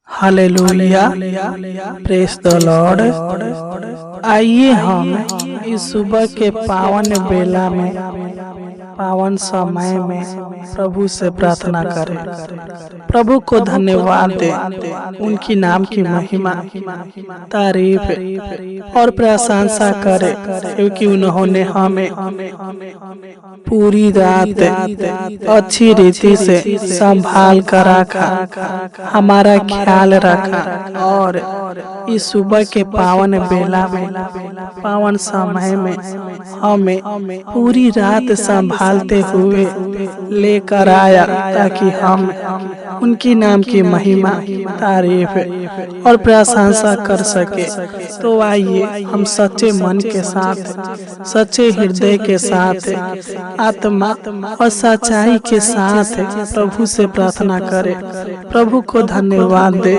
Hallelujah, praise the Lord. आइए हम इस सुबह के पावन बेला में, पावन समय में प्रभु से प्रार्थना करें, प्रभु को धन्यवाद दें, उनकी नाम की महिमा, तारीफ और प्रशंसा करें, क्योंकि उन्होंने हमें पूरी रात अच्छी रीति से संभाल कर रखा, हमारा ख्याल रखा और इस सुबह के पावन बेला में, पावन समय में हमें पूरी रात संभालते हुए लेकर आया, ताकि हम उनकी नाम की महिमा, तारीफ और प्रशंसा कर सके। तो आइए हम सच्चे मन के साथ, सच्चे हृदय के साथ, आत्मा और सच्चाई के साथ प्रभु से प्रार्थना करें, प्रभु को धन्यवाद दे।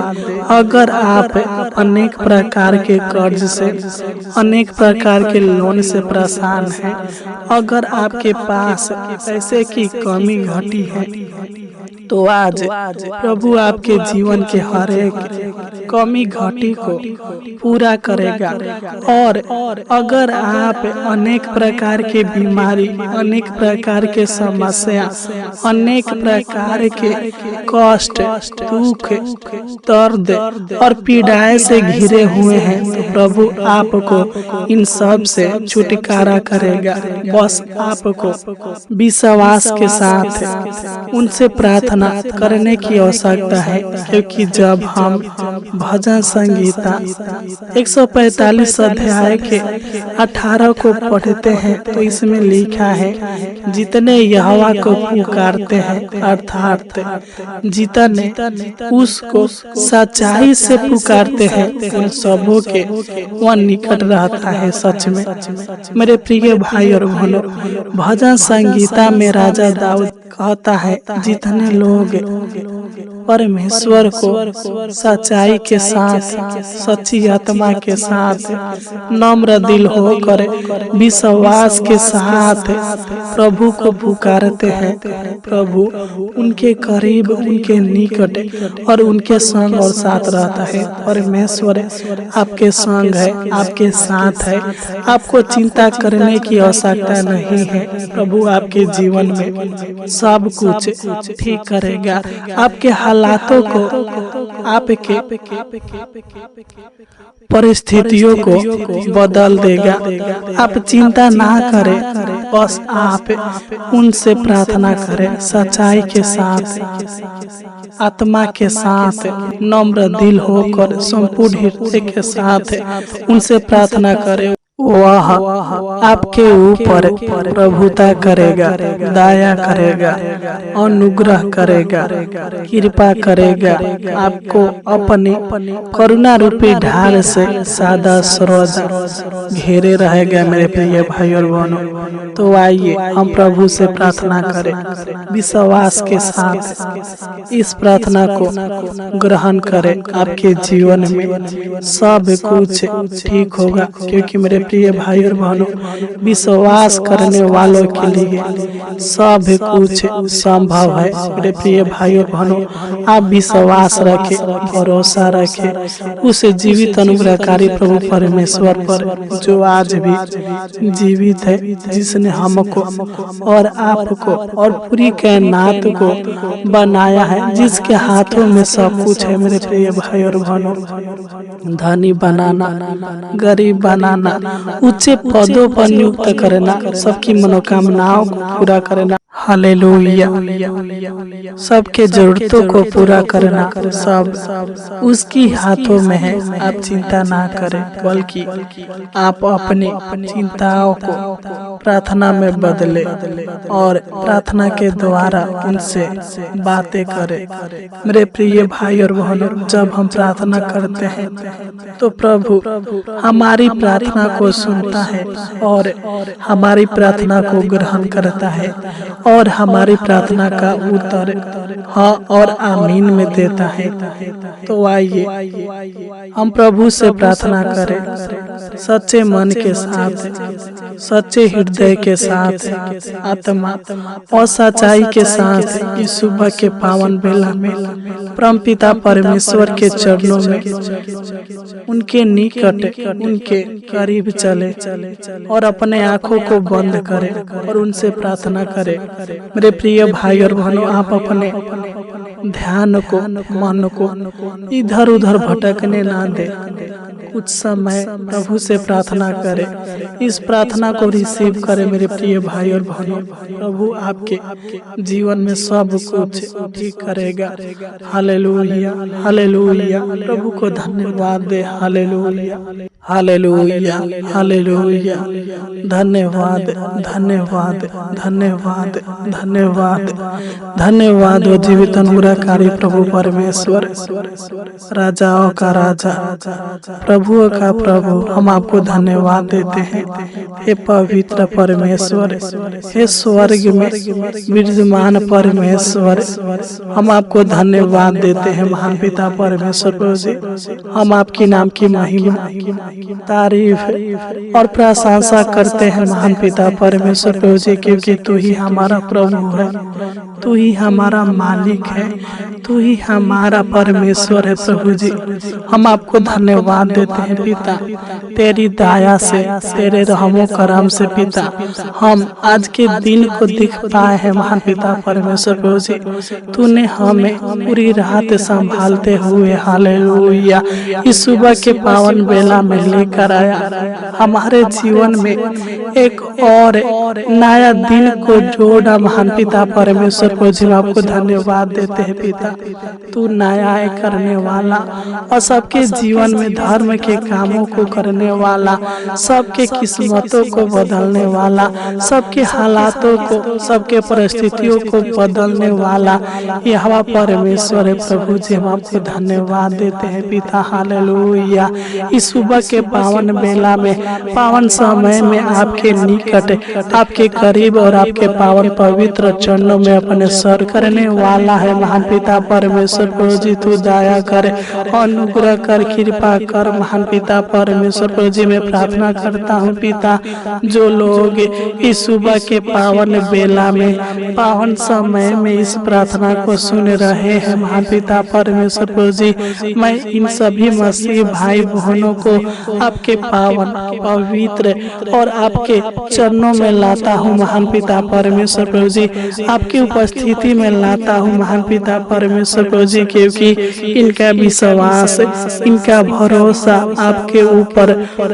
अगर आप अनेक प्रकार के कर्ज से, अनेक प्रकार के लोन से परेशान हैं, अगर आपके पास पैसे की कमी घटी है, तो आज प्रभु आपके जीवन के हर एक कमी घटी को पूरा करेगा। और अगर आप अनेक प्रकार के बीमारी, अनेक प्रकार के समस्या, अनेक प्रकार के कष्ट, दुख, दर्द और पीड़ाएं से घिरे हुए हैं, तो प्रभु आपको इन सब से छुटकारा करेगा। बस आपको विश्वास के साथ उनसे प्रार्थना करने की आवश्यकता है, क्योंकि जब हम भजन संगीता 145 अध्याय के 18 को पढ़ते हैं, तो इसमें लिखा है, जितने यहोवा को पुकारते हैं, अर्थात जितने उसको सच्चाई से पुकारते हैं, उन सबों के वह निकट रहता है। सच में मेरे प्रिय भाई और बहनों, भजन संगीता में राजा दाऊद कहता है, जितने लोग परमेश्वर को सच्चाई के साथ, सच्ची आत्मा के साथ, नम्र दिल होकर विश्वास के साथ प्रभु को पुकारते हैं, प्रभु उनके करीब, उनके निकट और उनके संग और साथ रहता है। परमेश्वर आपके संग है, आपके साथ है, आपको चिंता करने की आवश्यकता नहीं है। प्रभु आपके जीवन में सब कुछ ठीक करेगा, आपके हालातों को, आपके परिस्थितियों को बदल देगा। आप चिंता ना करें, बस आप उनसे प्रार्थना करें, सच्चाई के साथ, आत्मा के साथ, नम्र दिल होकर, संपूर्ण हृदय के साथ उनसे प्रार्थना करें। वह आपके ऊपर प्रभुता करेगा, दया करेगा, अनुग्रह करेगा, कृपा करेगा, आपको अपने करुणा रूपी ढाल से सादा स्रोत घेरे रहेगा। मेरे प्रिय भाई और बहनों, तो आइए हम प्रभु से प्रार्थना करें, विश्वास के साथ इस प्रार्थना को ग्रहण करें। आपके जीवन में सब कुछ ठीक होगा, क्योंकि मेरे प्रिय भाई और बहनों, विश्वास करने वालों के लिए सब कुछ संभव है। मेरे प्रिय भाई और बहनों, आप विश्वास रखें, भरोसा रखें उस जीवित अनुग्रहकारी प्रभु परमेश्वर पर, जो आज भी जीवित है, जिसने हमको और आपको और पूरी कायनात को बनाया है, जिसके हाथों में सब कुछ है। मेरे प्रिय भाई और बहनों, धनी बनाना, गरीब बनाना, ऊंचे पदों पर नियुक्त करना, सबकी मनोकामनाओं को पूरा करना, हालेलुया, सबके जरूरतों को पूरा करना, सब उसकी हाथों में है। आप चिंता ना करें, बल्कि आप अपनी चिंताओं को प्रार्थना में बदले और प्रार्थना के द्वारा उनसे बातें करें। मेरे प्रिय भाई और बहनों, जब हम प्रार्थना करते हैं, तो प्रभु हमारी प्रार्थना को सुनता है और हमारी प्रार्थना को ग्रहण करता है और हमारी प्रार्थना का उत्तर हाँ और आमीन में देता है। तो आइए हम प्रभु से प्रार्थना करें, सच्चे मन के साथ, सच्चे हृदय के साथ, आत्मा और सच्चाई के साथ इस सुबह के पावन बेला में परमपिता परमेश्वर के चरणों में उनके निकट, उनके करीब चले और अपने आंखों को बंद करें और उनसे प्रार्थना करें। मेरे प्रिय भाई और बहनों, आप अपने ध्यान को, मन को इधर उधर भटकने ना दे। कुछ समय प्रभु से प्रार्थना करें, इस प्रार्थना को रिसीव करें मेरे प्रिय भाई और बहनों। प्रभु आपके जीवन में सब कुछ ठीक करेगा। Hallelujah, hallelujah. प्रभु को धन्यवाद दे। Hallelujah, hallelujah, hallelujah. धन्यवाद, धन्यवाद, धन्यवाद, धन्यवाद, धन्यवाद। वो जीवित अनुग्रहकारी प्रभु परमेश्वर, राजाओं का राजा, प्रभुओं का प्रभु, हम आपको धन्यवाद देते हैं। हे पवित्र परमेश्वर, हे स्वर्ग में विराजमान परमेश्वर, हम आपको धन्यवाद देते हैं। महान पिता परमेश्वर प्रभु जी, हम आपकी नाम की महिमा, तारीफ और प्रशंसा करते हैं महान पिता परमेश्वर प्रभु जी, क्योंकि तू ही हमारा प्रभु है, तू ही हमारा मालिक है, तू ही हमारा परमेश्वर है प्रभु जी। हम आपको धन्यवाद देते हैं पिता, तेरी दया से, तेरे रहमो करम से पिता हम आज के दिन को दिख पाए हैं महान पिता परमेश्वर प्रभु जी। तूने हमें पूरी रात संभालते हुए, हालेलुया, इस सुबह के पावन बेला में लेकर आया। हमारे जीवन में एक और नया दिन को जोड़ा महान पिता परमेश्वर प्रभु जी। आपको धन्यवाद देते हैं पिता, तू न्याय करने वाला और सबके जीवन में धर्म के कामों को करने वाला, सबके किस्मतों को बदलने वाला, सबके हालातों को, सबके परिस्थितियों को बदलने वाला यहोवा परमेश्वर है प्रभु जी। हम आपको धन्यवाद देते हैं पिता। हालेलुया, इस सुबह के पावन बेला में, पावन समय में आपके निकट, आपके करीब और आपके पावन पवित्र चरणों में अपने सर करने वाला है महान पिता परमेश्वर प्रभु जी। तू दया कर, अनुग्रह कर, कृपा कर महान पिता परमेश्वर प्रभु जी। मैं प्रार्थना करता हूँ पिता, जो लोग इस सुबह के पावन बेला में, पावन समय में इस प्रार्थना को सुन रहे हैं महान पिता परमेश्वर प्रभु जी, मैं इन सभी मसीह भाई बहनों को आपके पावन, पवित्र और आपके चरणों में लाता हूँ महान पिता परमेश्वर प्रभु जी। आपकी उपस्थिति में लाता हूँ महान पिता परमेश्वर प्रभु जी, क्योंकि इनका विश्वास, इनका भरोसा आपके ऊपर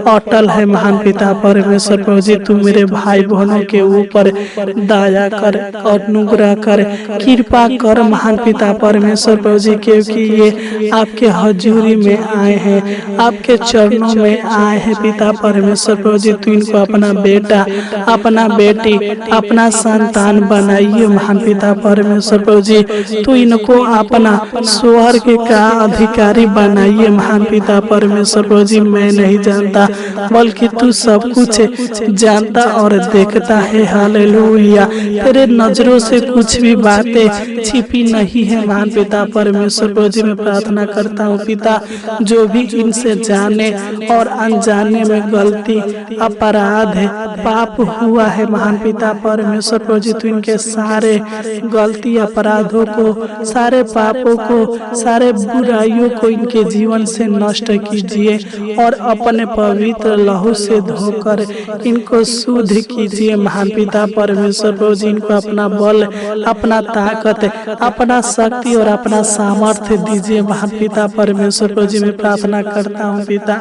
अटल है महान पिता परमेश्वर प्रभु जी। तू मेरे भाई बहनों के ऊपर दया कर, अनुग्रह कर, कृपा कर महान पिता परमेश्वर प्रभु जी, क्योंकि ये आपके हजूरी में आए हैं, आपके चरणों में आए हैं पिता परमेश्वर प्रभु जी। तू इनको अपना बेटा, अपना बेटी, अपना संतान बनाइए महान पिता परमेश्वर प्रभु जी। तू इनको अपना स्वर्ग का अधिकारी बनाइए महान पिता परमेश्वर प्रभु जी। मैं नहीं जानता, बल्कि तू सब कुछ जानता और देखता है। हालेलुया, तेरे नजरों से कुछ भी बातें छिपी नहीं है महान पिता परमेश्वर प्रभु जी। मैं प्रार्थना करता हूँ पिता, जो भी इनसे जाने और अनजाने में गलती, अपराध है, पाप हुआ है महान पिता परमेश्वर प्रभु जी, तू इनके सारे गलती, अपराधों को, सारे पापों को, सारे बुराइयों को इनके जीवन से नष्ट कीजिए और अपने पवित्र लहू से धोकर इनको शुद्ध कीजिए महान पिता परमेश्वर प्रभु जी। इनको अपना बल, अपना ताकत, अपना शक्ति और अपना सामर्थ्य दीजिए महान पिता परमेश्वर प्रभु जी। मैं प्रार्थना करता हूँ पिता,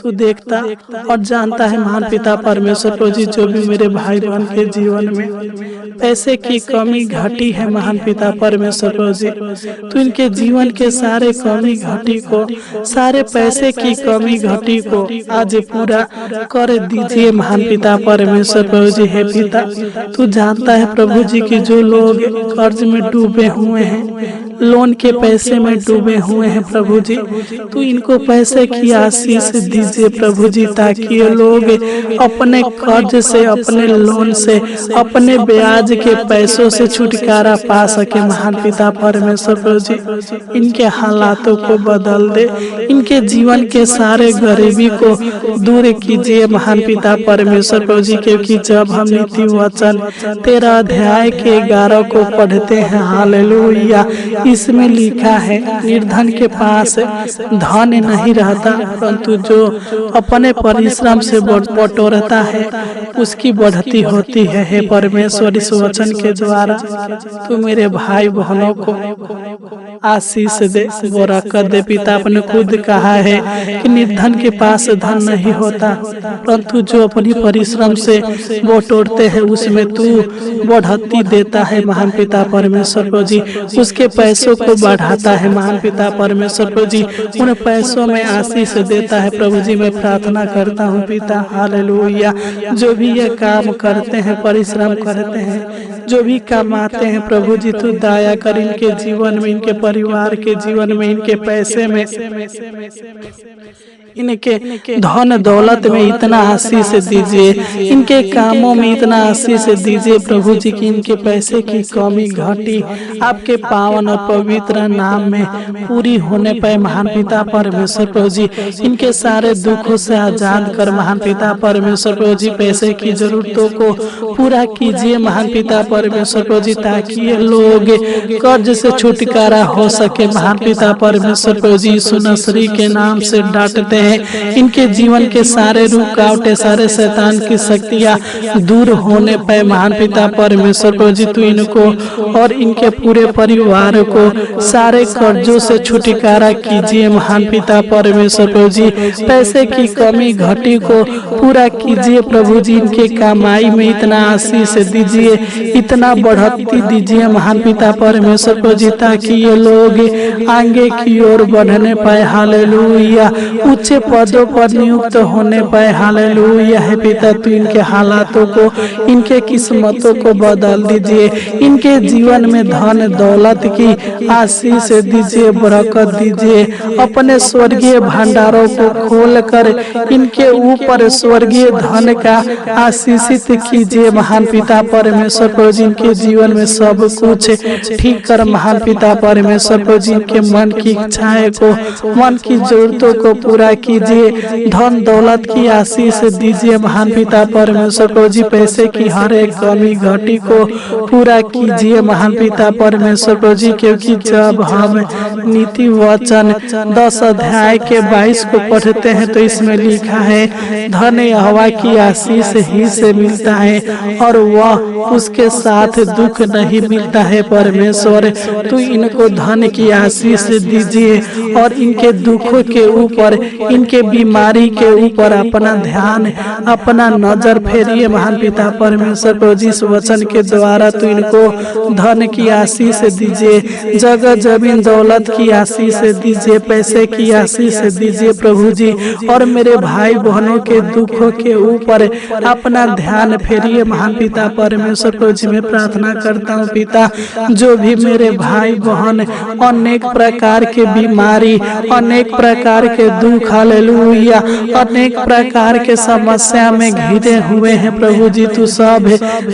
तू देखता और जानता है महान पिता परमेश्वर प्रभु जी, जो भी मेरे भाई बहन के जीवन में पैसे की कमी घटी है महान पिता परमेश्वर प्रभु जी, तू इनके जीवन के सारे कमी घटी को, सारे पैसे की कमी घटी को आज पूरा कर दीजिए महान पिता परमेश्वर प्रभु जी। है पिता, तू जानता है प्रभु जी कि जो लोग कर्ज में डूबे हुए हैं, लोन के पैसे में डूबे हुए हैं प्रभु जी। तो इनको पैसे की आशीष दीजिए प्रभु जी, ताकि ये लोग अपने कर्ज से, अपने लोन से, अपने ब्याज के पैसों से छुटकारा पा सके। महान पिता परमेश्वर प्रभु जी, इनके हालातों को बदल दे, इनके जीवन के सारे गरीबी को दूर कीजिए महान पिता परमेश्वर प्रभु जी। क्योंकि जब हम नीति वचन 13 अध्याय के 11 को पढ़ते हैं, हालेलुया, इसमें लिखा है निर्धन के पास धन नहीं रहता, परंतु जो अपने परिश्रम से बटोरता है उसकी बढ़ती होती है। हे परमेश्वर, इस वचन के द्वारा तू मेरे भाई बहनों को आशीष दे, बरकत दे। पिता आपने खुद कहा है कि निर्धन के पास धन नहीं होता, परंतु जो अपनी परिश्रम से बटोरते हैं उसमें तू बढ़ती देता है महान पिता परमेश्वर प्रभु जी। उसके पैसों को बढ़ाता है महान पिता परमेश्वर प्रभु जी, उन पैसों में आशीष देता है प्रभु जी। मैं प्रार्थना करता हूँ पिता, हालेलुया, जो भी ये काम करते हैं, परिश्रम करते हैं, जो भी कमाते हैं प्रभु जी, तू दया कर इनके जीवन में, इनके परिवार के जीवन में, इनके पैसे में, इनके धन दौलत में इतना आशीष दीजिए, इनके कामों में इतना आशीष दीजिए प्रभु जी कि इनके पैसे की कमी घटी आपके पावन और पवित्र नाम में पूरी होने पाए महान पिता परमेश्वर प्रभु जी। इनके सारे दुखों से आजाद कर महान पिता परमेश्वर प्रभु जी। पैसे की जरूरतों को पूरा कीजिए महान पिता परमेश्वर प्रभु जी, ताकि ये लोग कर्ज से छुटकारा हो सके महान पिता परमेश्वर प्रभु जी। यीशु नसरी के नाम से डांटते हैं, इनके जीवन के सारे रुकावटें, सारे शैतान की शक्तियां दूर होने पाए महान पिता परमेश्वर प्रभु जी। तू इनको और इनके पूरे परिवार को सारे कर्जों से छुटकारा कीजिए महान पिता परमेश्वर प्रभु जी। पैसे की कमी घटी को पूरा कीजिए प्रभु जी, इनके कमाई में इतना आशीष दीजिए, इतना बढ़ती दीजिए महान पिता परमेश्वर प्रभु जी, ताकि ये लोग आगे की ओर बढ़ने पाए। हालेलुया, ऊंचे पदों पर नियुक्त होने पाए। हालेलुया है पिता, तू इनके हालातों को, इनके किस्मतों को बदल दीजिए, इनके जीवन में धन दौलत की आशीष दीजिए, बरकत दीजिए। अपने स्वर्गीय भंडारों को खोलकर इनके ऊपर स्वर्गीय धन का आशीषित कीजिए महान पिता परमेश्वर प्रभु जी। इनके जीवन में सब कुछ ठीक कर महान पिता परमेश्वर प्रभु जी। इनके मन की इच्छाएं को, मन की जरूरतों को पूरा कीजिए, धन दौलत की आशीष दीजिए महान पिता परमेश्वर प्रभु जी। पैसे की हर एक कमी घटी को पूरा कीजिए महान पिता परमेश्वर प्रभु जी। क्योंकि जब हम नीति वचन 10 अध्याय के 22 को पढ़ते हैं तो इसमें लिखा है, धन यहोवा की आशीष ही से मिलता है और वह उसके साथ दुख नहीं मिलता है। परमेश्वर, तू इनको धन की आशीष दीजिए और इनके दुखों के ऊपर, इनके बीमारी के ऊपर अपना ध्यान, अपना नजर फेरिए महान पिता परमेश्वर प्रभु जी। इस वचन के द्वारा तू इनको धन की आशीष दीजिए, जगह जमीन दौलत की आशीष दीजिए, पैसे की आशीष दीजिए प्रभु जी। और मेरे भाई बहनों के दुखों के ऊपर अपना ध्यान फेरिए महान पिता परमेश्वर प्रभु जी। मैं प्रार्थना करता हूँ पिता, जो भी मेरे भाई बहन अनेक प्रकार के बीमारी, अनेक प्रकार के दुख, हालेलुया, अनेक प्रकार के समस्या में घिरे हुए हैं प्रभु जी, तू सब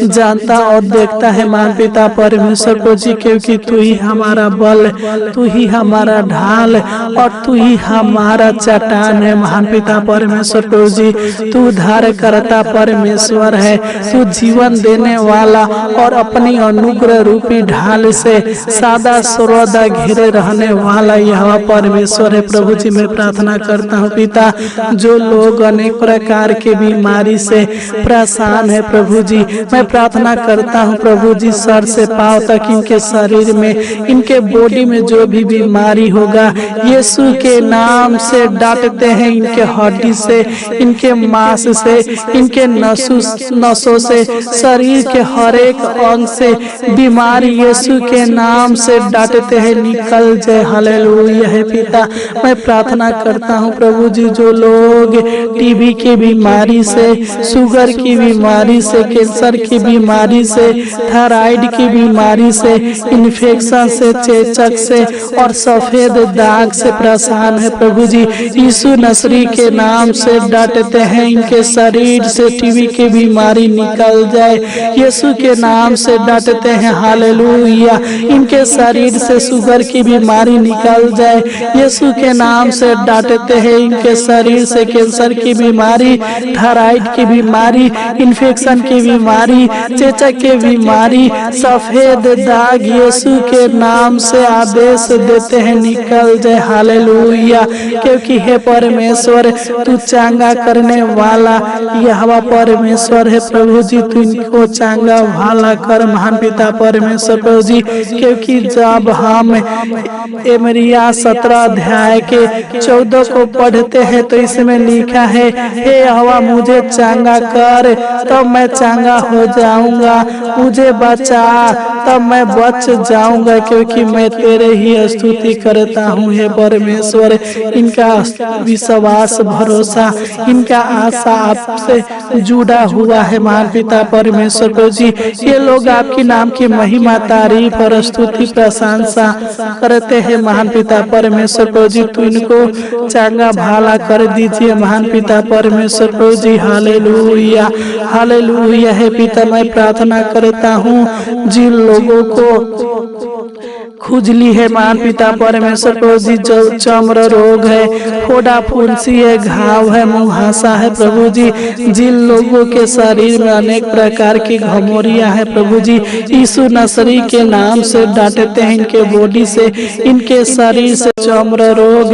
जानता और देखता है महान पिता परमेश्वर प्रभु जी। क्योंकि तू ही हमारा बल, तू ही हमारा ढाल और तू ही हमारा चट्टान है महान पिता परमेश्वर प्रभु जी। तू उद्धार करता परमेश्वर है, तू जीवन देने वाला और अपनी अनुग्रह रूपी ढाल से सदा सर्वदा घिरे रहने वाला यह परमेश्वर है प्रभु जी। मैं प्रार्थना करता हूँ पिता, जो लोग अनेक प्रकार के बीमारी से परेशान है प्रभु जी, मैं प्रार्थना करता हूँ प्रभु जी, सर से पांव तक इनके शरीर में, इनके बॉडी में जो भी बीमारी होगा यीशु के नाम से डांटते हैं। इनके हड्डी से, इनके मांस से, इनके नसों से, शरीर के हर एक अंग से बीमारी यीशु के नाम से डांटते हैं, निकल जाए। हालेलुया है पिता, मैं प्रार्थना करता हूँ प्रभु जी जो लोग टीबी की बीमारी से, शुगर की बीमारी से, कैंसर की बीमारी से, थायराइड की बीमारी से, इन्फेक्शन से, चेचक से और सफेद दाग से परेशान है प्रभु जी, यीशु नसरी के नाम से डांटते हैं इनके शरीर से टीबी की बीमारी निकल जाए। यीशु के नाम से डांटते हैं हालेलुया, इनके शरीर से शुगर की बीमारी निकल जाए। यीशु के नाम से डांटते हैं इनके शरीर से कैंसर की बीमारी, थायराइड की बीमारी, इन्फेक्शन की बीमारी, चेचक की बीमारी, सफेद दाग यीशु के नाम से आदेश देते हैं निकल जाए हालेलुया। क्योंकि हे परमेश्वर तू चांगा करने वाला यहोवा परमेश्वर है प्रभु जी, तू इनको चांगा भाला कर महान पिता परमेश्वर प्रभु जी। क्योंकि जब हम यिर्मयाह 17 अध्याय के 14 को पढ़ते हैं तो इसमें लिखा है, हे यहोवा मुझे चांगा कर तब मैं चांगा हो जाऊंगा, मुझे बचा तब मैं बच जाऊंगा, क्योंकि मैं तेरे ही स्तुति करता हूँ हे परमेश्वर। इनका विश्वास भरोसा, इनका आशा आपसे जुड़ा हुआ है महान पिता परमेश्वर प्रभु जी। ये लोग आपकी नाम की महिमा, तारीफ और स्तुति प्रशंसा करते हैं महान पिता परमेश्वर प्रभु जी। तू इनको चांगा भाला कर दीजिए महान पिता परमेश्वर प्रभु जी। Hallelujah hallelujah. है पिता मैं प्रार्थना करता हूँ जिन लोगों को खुजली है महान पिता परमेश्वर प्रभु जी, जो चर्म रोग है, फोड़ा फुंसी है, घाव है, मुहासा है प्रभु जी, जिन लोगों के शरीर में अनेक प्रकार की घमौरियां है प्रभु जी, यीशु नसरी के नाम से डांटते हैं इनके बॉडी से, इनके शरीर से चर्म रोग,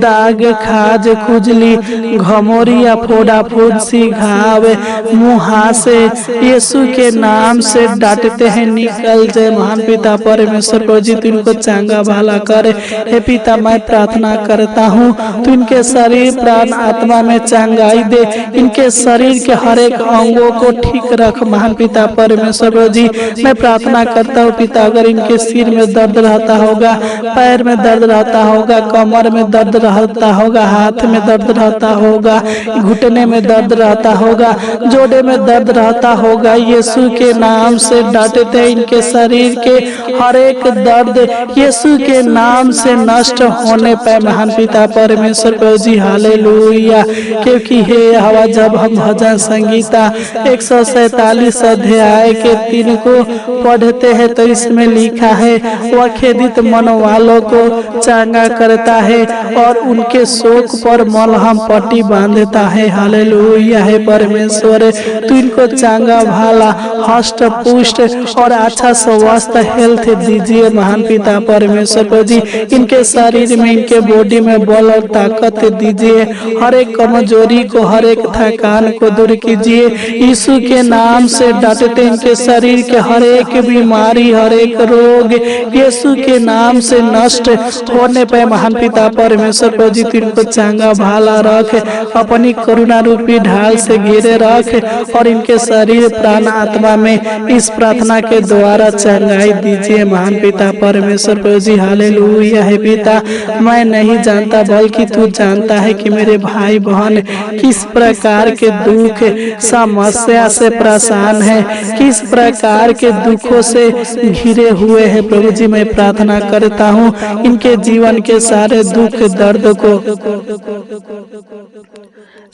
दाग, खाज, खुजली, घमौरिया, फोड़ा फुंसी, घाव, मुहासे यीशु के नाम से डांटते हैं निकल जाए महान पिता परमेश्वर प्रभु जी। तू इनको चांगा भाला करे हे पिता मैं प्रार्थना करता हूँ, तू इनके शरीर प्राण आत्मा में चांगाई दे, इनके शरीर के हर एक अंगों को ठीक रख महान पिता परमेश्वर प्रभु जी। मैं प्रार्थना करता हूँ पिता, अगर इनके सिर में दर्द रहता होगा, पैर में दर्द रहता होगा, कमर में दर्द रहता होगा, हाथ में दर्द रहता होगा, घुटने में दर्द रहता होगा, जोड़े में दर्द रहता होगा, यीशु के नाम से डांटते हैं इनके शरीर के हर एक दर्द यीशु के नाम से नष्ट होने पे महान पिता परमेश्वर प्रभु जी। हालेलुया। क्योंकि हे यहोवा जब हम भजन संगीता 147 अध्याय के 3 को पढ़ते हैं तो इसमें लिखा है, वह खेदित मन वालों को चांगा करता है और उनके शोक पर मलहम पट्टी बांधता है। हालेलुया। है परमेश्वर तू इनको चांगा भाला, हष्ट पुष्ट और अच्छा स्वस्थ हेल्थ दीजिए महान पिता परमेश्वर प्रभु जी। इनके शरीर में, इनके बॉडी में बल और ताकत दीजिए, हर एक कमजोरी को, हर एक थकान को दूर कीजिए यीशु के नाम से। डांटते इनके शरीर के हर एक बीमारी, हर एक रोग यीशु के नाम से नष्ट होने पे महान पिता परमेश्वर प्रभु जी। इनको चांगा भाला रख, अपनी करुणा रूपी ढाल से घेरे रख और इनके शरीर प्राण आत्मा में इस प्रार्थना के द्वारा चंगाई दीजिए महान पिता परमेश्वर प्रभु जी। हालेलुया। है पिता मैं नहीं जानता बल्कि तू जानता है कि मेरे भाई बहन किस प्रकार के दुख समस्या से परेशान है, किस प्रकार के दुखों से घिरे हुए हैं प्रभु जी। मैं प्रार्थना करता हूँ इनके जीवन के सारे दुख दर्द को,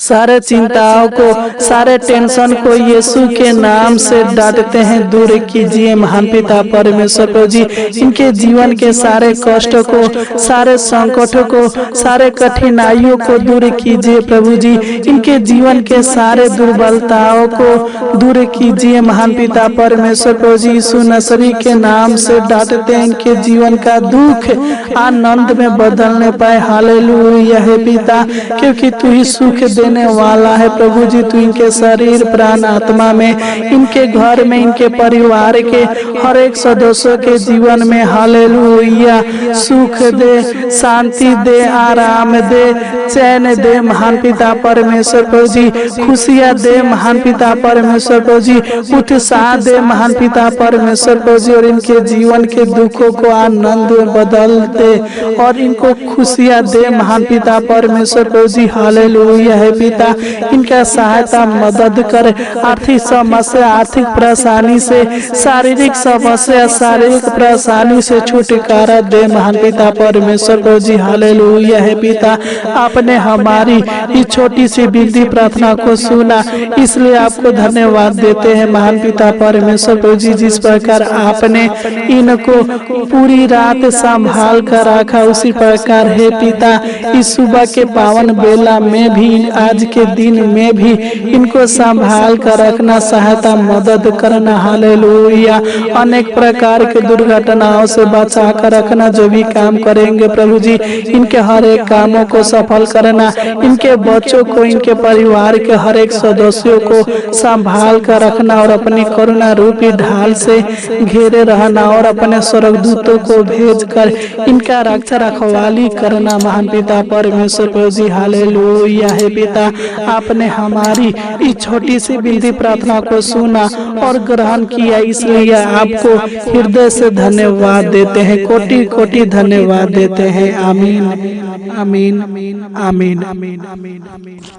सारे चिंताओं को, सारे टेंशन को यीशु के नाम से डांटते हैं दूर कीजिए महान पिता परमेश्वर प्रभु जी। इनके जीवन के सारे कष्टों को, सारे संकटों को, सारे कठिनाइयों को दूर कीजिए प्रभु जी। इनके जीवन के सारे दुर्बलताओं को दूर कीजिए महान पिता परमेश्वर प्रभु जी। यीशु नसरी के नाम से डांटते हैं इनके जीवन का दुख आनंद में बदलने पाए। हालेलुया। है पिता क्योंकि तू ही सुख देने वाला है प्रभु जी। तू इनके शरीर प्राण आत्मा में, इनके घर में, इनके परिवार के हर एक सदस्यों के जीवन में हालेलुया सुख दे, शांति दे, आराम दे, चैन दे महान पिता परमेश्वर प्रभु जी। खुशियां दे महान पिता परमेश्वर प्रभु जी। उत्साह दे महान पिता परमेश्वर प्रभु जी। और इनके जीवन के दुखों को आनंद में बदल दे और इनको खुशियां दे महान पिता परमेश्वर परमेश्वर प्रभु जी हालेलुया है पिता। इनका सहायता मदद कर, आर्थिक समस्या, आर्थिक परेशानी से, शारीरिक समस्या, शारीरिक परेशानी से छुटकारा दे महान पिता परमेश्वर प्रभु जी हालेलुया है पिता। आपने हमारी इस छोटी सी विनती प्रार्थना को सुना, इसलिए आपको धन्यवाद देते हैं महान पिता परमेश्वर प्रभु जी। जिस प्रकार आपने इनको पूरी रात संभाल कर रखा, उसी प्रकार है पिता इस सुबह के पावन बेला में भी, आज के दिन में भी इनको संभाल कर रखना, सहायता मदद करना हालेलुया। अनेक प्रकार के दुर्घटनाओं से बचा कर रखना। जो भी काम करेंगे प्रभु जी, इनके हर एक कामों को सफल करना, इनके बच्चों को, इनके परिवार के हर एक सदस्यों को संभाल कर रखना और अपनी करुणा रूपी ढाल से घेरे रहना और अपने स्वर्गदूतों को भेजकर इनका रक्षा रखवाली करना महान पिता परमेश्वर प्रभु जी हालेलुया है पिता। आपने हमारी इस छोटी सी विनती प्रार्थना को सुना और ग्रहण किया, इसलिए आपको हृदय से धन्यवाद देते हैं, कोटि कोटि धन्यवाद देते हैं। आमीन आमीन आमीन आमीन।